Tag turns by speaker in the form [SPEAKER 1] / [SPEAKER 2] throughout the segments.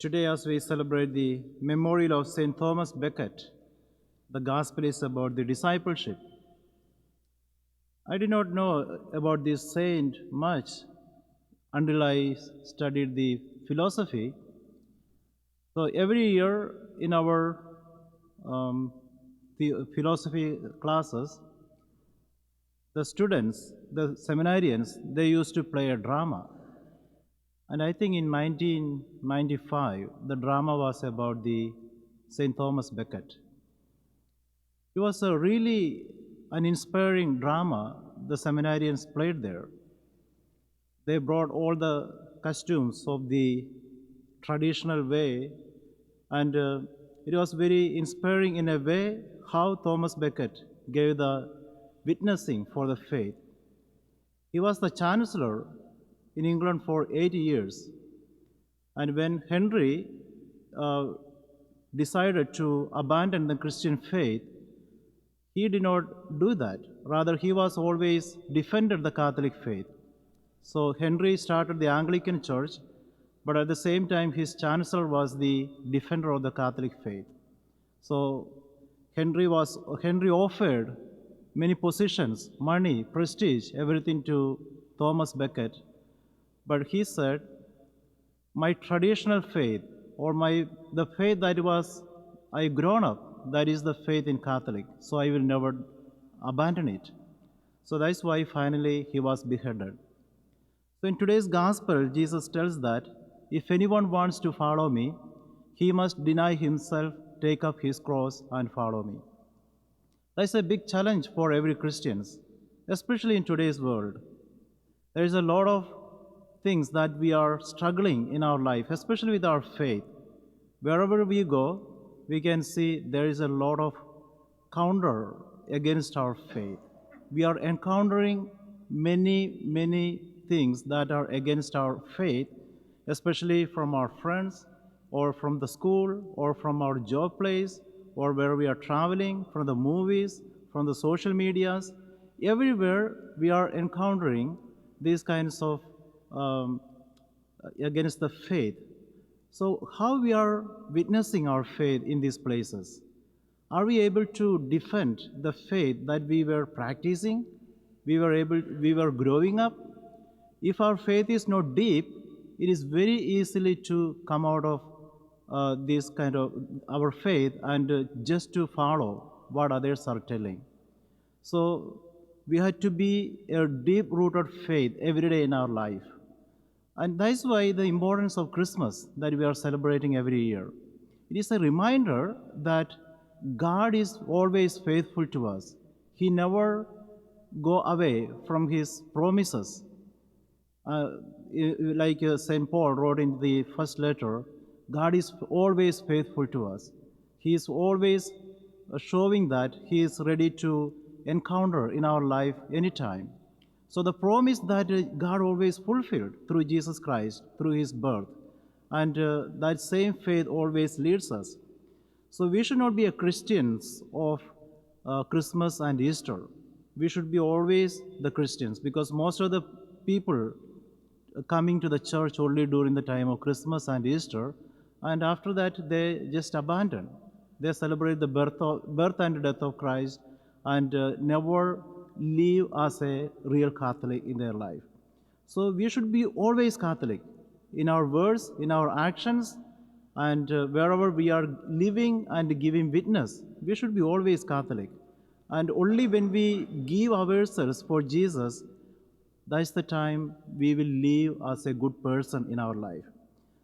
[SPEAKER 1] Today, as we celebrate the memorial of St. Thomas Becket, the Gospel is about the discipleship. I did not know about this saint much until I studied the philosophy. So, every year in our um, philosophy classes, the students, the seminarians, they used to play a drama. And I think in 1995, the drama was about the St. Thomas Becket. It was a really an inspiring drama the seminarians played there. They brought all the costumes of the traditional way, and it was very inspiring in a way how Thomas Becket gave the witnessing for the faith. He was the chancellor in England for 80 years, and when Henry uh, decided to abandon the Christian faith, he did not do that. Rather, he was always defended the Catholic faith. So Henry started the Anglican Church, but at the same time, his chancellor was the defender of the Catholic faith. So Henry offered many positions, money, prestige, everything to Thomas Becket, but he said, "My traditional faith, or the faith that was I grown up, that is the faith in Catholic. So I will never abandon it." So that's why finally he was beheaded. So in today's gospel, Jesus tells that if anyone wants to follow me, he must deny himself, take up his cross, and follow me. That's a big challenge for every Christian, especially in today's world. There is a lot of things that we are struggling in our life, especially with our faith. Wherever we go, we can see there is a lot of counter against our faith. We are encountering many things that are against our faith, especially from our friends, or from the school, or from our job place, or where we are traveling, from the movies, from the social medias. Everywhere we are encountering these kinds of um, against the faith. So, how we are witnessing our faith in these places? Are we able to defend the faith that we were practicing? We were growing up. If our faith is not deep, it is very easily to come out of this kind of our faith and just to follow what others are telling. So we had to be a deep-rooted faith every day in our life. And that's why the importance of Christmas that we are celebrating every year. It is a reminder that God is always faithful to us. He never go away from his promises. Like St. Paul wrote in the first letter, God is always faithful to us. He is always showing that he is ready to encounter in our life anytime. So the promise that God always fulfilled through Jesus Christ, through his birth, and that same faith always leads us. So we should not be a Christians of Christmas and Easter. We should be always the Christians, because most of the people coming to the church only during the time of Christmas and Easter, and after that they just abandon. They celebrate the birth and death of Christ, and never live as a real Catholic in their life. So we should be always Catholic in our words, in our actions, and wherever we are living and giving witness, we should be always Catholic. And only when we give ourselves for Jesus, that's the time we will live as a good person in our life.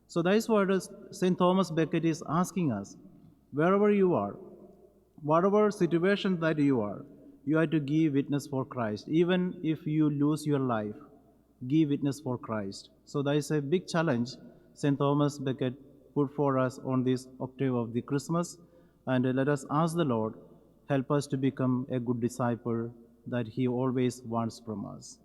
[SPEAKER 1] So that's what St. Thomas Becket is asking us. Wherever you are, whatever situation that you have to give witness for Christ. Even if you lose your life, give witness for Christ. So that is a big challenge St. Thomas Becket put for us on this octave of the Christmas. And let us ask the Lord, help us to become a good disciple that he always wants from us.